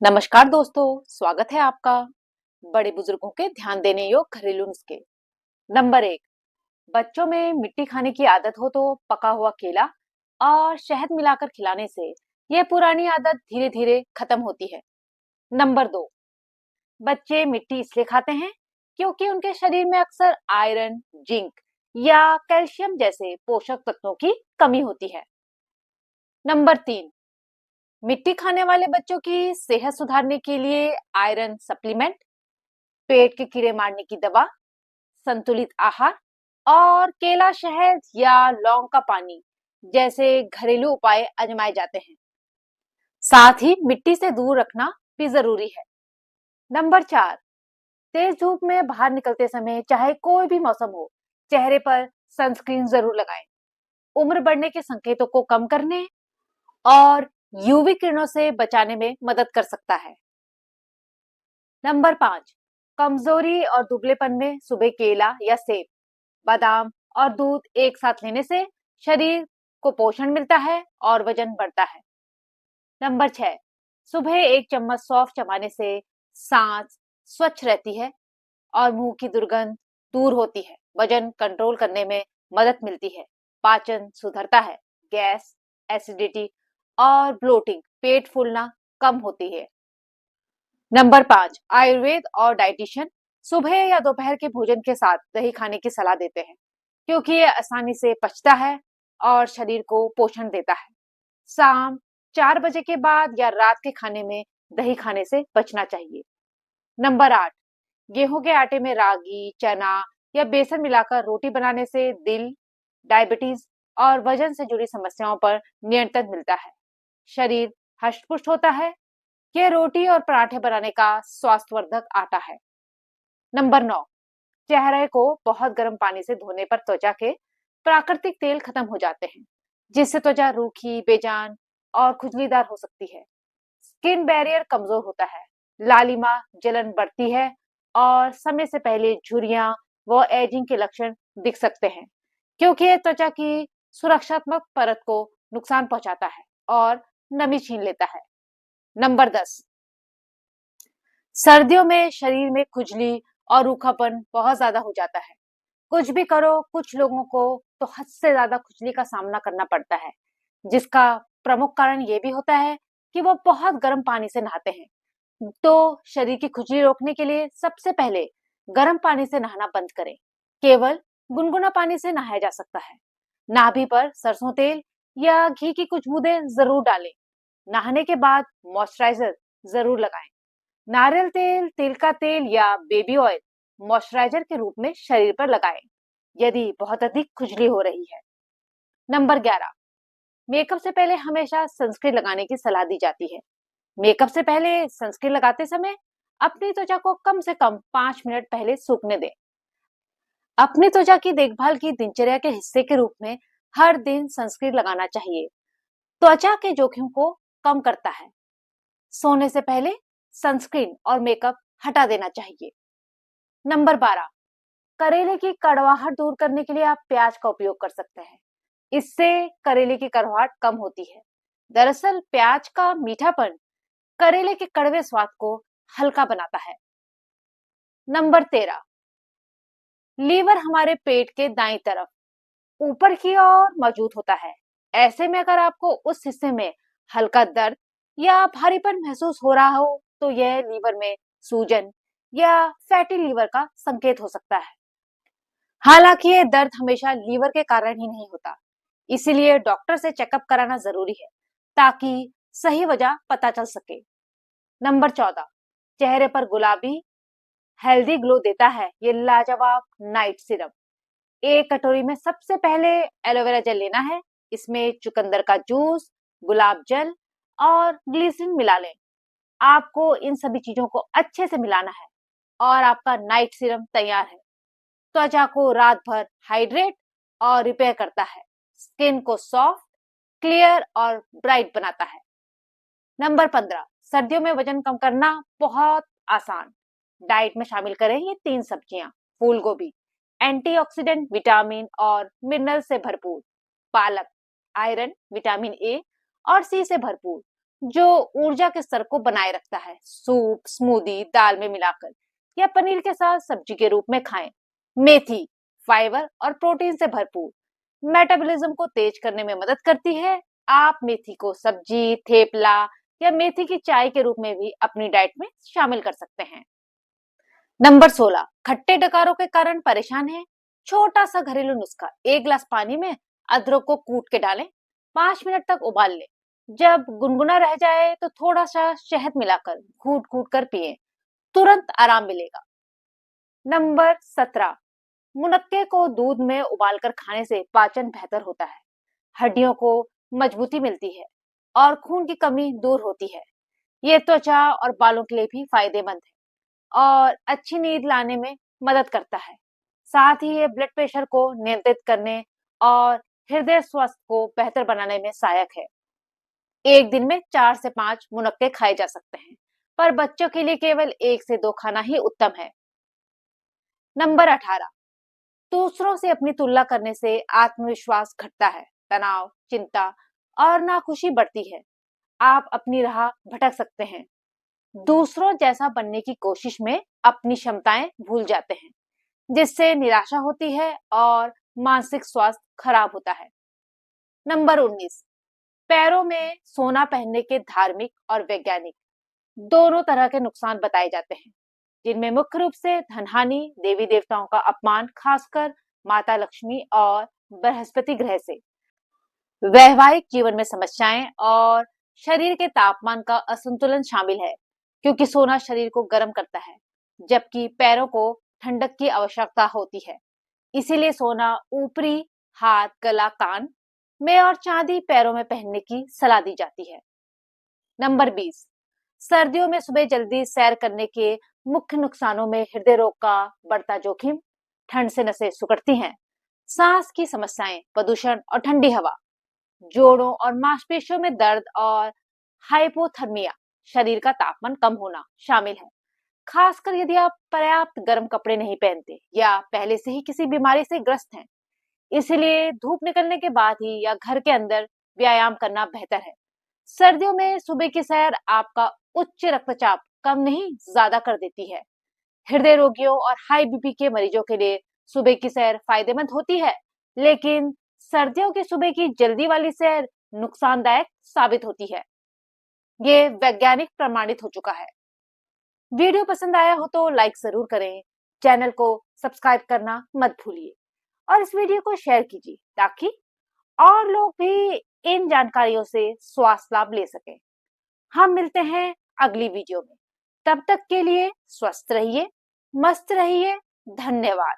नमस्कार दोस्तों, स्वागत है आपका बड़े बुजुर्गों के ध्यान देने योग्य घरेलू नुस्खे। नंबर 1, बच्चों में मिट्टी खाने की आदत हो तो पका हुआ केला और शहद मिलाकर खिलाने से यह पुरानी आदत धीरे धीरे खत्म होती है। नंबर 2, बच्चे मिट्टी इसलिए खाते हैं क्योंकि उनके शरीर में अक्सर आयरन, जिंक या कैल्शियम जैसे पोषक तत्वों की कमी होती है। नंबर 3, मिट्टी खाने वाले बच्चों की सेहत सुधारने के लिए आयरन सप्लीमेंट, पेट के कीड़े मारने की दवा, संतुलित आहार और केला, शहद या लौंग का पानी जैसे घरेलू उपाय आजमाए जाते हैं। साथ ही मिट्टी से दूर रखना भी जरूरी है। नंबर 4, तेज धूप में बाहर निकलते समय चाहे कोई भी मौसम हो, चेहरे पर सनस्क्रीन जरूर लगाएं। उम्र बढ़ने के संकेतों को कम करने और यूवी किरणों से बचाने में मदद कर सकता है। नंबर 5, कमजोरी और दुबलेपन में सुबह केला या सेब, बादाम और दूध एक साथ लेने से शरीर को पोषण मिलता है और वजन बढ़ता है। नंबर 6, सुबह एक चम्मच सौंफ चबाने से सांस स्वच्छ रहती है और मुंह की दुर्गंध दूर होती है। वजन कंट्रोल करने में मदद मिलती है। पाचन सुधरता है। गैस, एसिडिटी और ब्लोटिंग, पेट फूलना कम होती है। नंबर 5, आयुर्वेद और डाइटिशियन सुबह या दोपहर के भोजन के साथ दही खाने की सलाह देते हैं क्योंकि ये आसानी से पचता है और शरीर को पोषण देता है। शाम 4 बजे के बाद या रात के खाने में दही खाने से बचना चाहिए। नंबर 8, गेहूं के आटे में रागी, चना या बेसन मिलाकर रोटी बनाने से दिल, डायबिटीज और वजन से जुड़ी समस्याओं पर नियंत्रण मिलता है। शरीर हष्ट-पुष्ट होता है। यह रोटी और पराठे बनाने का स्वास्थ्यवर्धक आटा है। नंबर 9, चेहरे को बहुत गर्म पानी से धोने पर त्वचा के प्राकृतिक तेल खत्म हो जाते हैं, जिससे त्वचा रूखी, बेजान और खुजलीदार हो सकती है। स्किन बैरियर कमजोर होता है, लालिमा, जलन बढ़ती है और समय से पहले झुर्रियां व एजिंग के लक्षण दिख सकते हैं क्योंकि यह त्वचा की सुरक्षात्मक परत को नुकसान पहुंचाता है और नमी छीन लेता है। नंबर 10, सर्दियों में शरीर में खुजली और रूखापन बहुत ज्यादा हो जाता है। कुछ भी करो, कुछ लोगों को तो हद से ज्यादा खुजली का सामना करना पड़ता है, जिसका प्रमुख कारण ये भी होता है कि वो बहुत गर्म पानी से नहाते हैं। तो शरीर की खुजली रोकने के लिए सबसे पहले गर्म पानी से नहाना बंद करें। केवल गुनगुना पानी से नहाया जा सकता है। नाभि पर सरसों तेल या घी की कुछ बूंदें जरूर डालें। नहाने के बाद मॉइस्चराइजर जरूर लगाएं। नारियल तेल, तिल का तेल या बेबी ऑयल मॉइस्चराइजर के रूप में शरीर पर लगाएं यदि बहुत अधिक खुजली हो रही है। नंबर 11, मेकअप से पहले हमेशा सनस्क्रीन लगाने की सलाह दी जाती है। मेकअप से पहले सनस्क्रीन लगाते समय अपनी त्वचा को कम से कम 5 मिनट पहले सूखने दें। अपनी त्वचा की देखभाल की दिनचर्या के हिस्से के रूप में हर दिन सनस्क्रीन लगाना चाहिए। त्वचा के जोखिम को कम करता है। सोने से पहले सनस्क्रीन और मेकअप हटा देना चाहिए। नंबर 12, करेले की कड़वाहट दूर करने के लिए आप प्याज का उपयोग कर सकते हैं। इससे करेले की कड़वाहट कम होती है। दरअसल प्याज का मीठापन करेले के कड़वे स्वाद को हल्का बनाता है। नंबर 13, लीवर हमारे पेट के दाईं तरफ ऊपर की ओर मौजूद होता है। ऐसे में अगर आपको उस हिस्से में हल्का दर्द या भारीपन महसूस हो रहा हो तो यह लीवर में सूजन या फैटी लीवर का संकेत हो सकता है। हालांकि ये दर्द हमेशा लीवर के कारण ही नहीं होता, इसीलिए डॉक्टर से चेकअप कराना जरूरी है ताकि सही वजह पता चल सके। नंबर 14, चेहरे पर गुलाबी हेल्दी ग्लो देता है ये लाजवाब नाइट सिरम। एक कटोरी में सबसे पहले एलोवेरा जेल लेना है। इसमें चुकंदर का जूस, गुलाब जल और ग्लिसरीन मिला लें। आपको इन सभी चीजों को अच्छे से मिलाना है और आपका नाइट सीरम तैयार है। त्वचा को रात भर हाइड्रेट और रिपेयर करता है। स्किन को सॉफ्ट, क्लियर और ब्राइट बनाता है। नंबर 15, सर्दियों में वजन कम करना बहुत आसान। डाइट में शामिल करें ये 3 सब्जियां। फूल गोभी एंटीऑक्सीडेंट, विटामिन और मिनरल से भरपूर। पालक आयरन, विटामिन ए और सी से भरपूर। जो ऊर्जा के स्तर को बनाए रखता है। सूप, स्मूदी, दाल में मिलाकर या पनीर के साथ सब्जी के रूप में खाएं। मेथी फाइबर और प्रोटीन से भरपूर, मेटाबॉलिज्म को तेज करने में मदद करती है। आप मेथी को सब्जी, थेपला या मेथी की चाय के रूप में भी अपनी डाइट में शामिल कर सकते हैं। नंबर 16, खट्टे डकारों के कारण परेशान है? छोटा सा घरेलू नुस्खा, 1 गिलास पानी में अदरक को कूट के डालें, 5 मिनट तक उबाल लें। जब गुनगुना रह जाए तो थोड़ा सा शहद मिलाकर घूट घूट कर पिए, तुरंत आराम मिलेगा। नंबर 17, मुनक्के को दूध में उबालकर खाने से पाचन बेहतर होता है, हड्डियों को मजबूती मिलती है और खून की कमी दूर होती है। ये त्वचा और बालों के लिए भी फायदेमंद है और अच्छी नींद लाने में मदद करता है। साथ ही ये ब्लड प्रेशर को नियंत्रित करने और हृदय स्वास्थ्य को बेहतर बनाने में सहायक है। एक दिन में 4 से 5 मुनक्के खाए जा सकते हैं, पर बच्चों के लिए केवल 1 से 2 खाना ही उत्तम है। नंबर 18, दूसरों से अपनी तुलना करने से आत्मविश्वास घटता है, तनाव, चिंता और नाखुशी बढ़ती है। आप अपनी राह भटक सकते हैं, दूसरों जैसा बनने की कोशिश में अपनी क्षमताएं भूल जाते हैं, जिससे निराशा होती है और मानसिक स्वास्थ्य खराब होता है। नंबर 19, पैरों में सोना पहनने के धार्मिक और वैज्ञानिक दोनों तरह के नुकसान बताए जाते हैं, जिनमें मुख्य रूप से धनहानि, देवी देवताओं का अपमान, खासकर माता लक्ष्मी और बृहस्पति ग्रह से, वैवाहिक जीवन में समस्याएं और शरीर के तापमान का असंतुलन शामिल है, क्योंकि सोना शरीर को गर्म करता है जबकि पैरों को ठंडक की आवश्यकता होती है। इसीलिए सोना ऊपरी, हाथ, गला, कान में और चांदी पैरों में पहनने की सलाह दी जाती है। नंबर 20, सर्दियों में सुबह जल्दी सैर करने के मुख्य नुकसानों में हृदय रोग का बढ़ता जोखिम, ठंड से नसें सिकुड़ती हैं, सांस की समस्याएं, प्रदूषण और ठंडी हवा, जोड़ों और मांसपेशियों में दर्द और हाइपोथर्मिया, शरीर का तापमान कम होना शामिल है, खासकर यदि आप पर्याप्त गर्म कपड़े नहीं पहनते या पहले से ही किसी बीमारी से ग्रस्त हैं। इसलिए धूप निकलने के बाद ही या घर के अंदर व्यायाम करना बेहतर है। सर्दियों में सुबह की सैर आपका उच्च रक्तचाप कम नहीं, ज्यादा कर देती है। हृदय रोगियों और हाई बीपी के मरीजों के लिए सुबह की सैर फायदेमंद होती है, लेकिन सर्दियों की सुबह की जल्दी वाली सैर नुकसानदायक साबित होती है। ये वैज्ञानिक प्रमाणित हो चुका है। वीडियो पसंद आया हो तो लाइक जरूर करें, चैनल को सब्सक्राइब करना मत भूलिए और इस वीडियो को शेयर कीजिए ताकि और लोग भी इन जानकारियों से स्वास्थ्य लाभ ले सकें। हम मिलते हैं अगली वीडियो में, तब तक के लिए स्वस्थ रहिए, मस्त रहिए। धन्यवाद।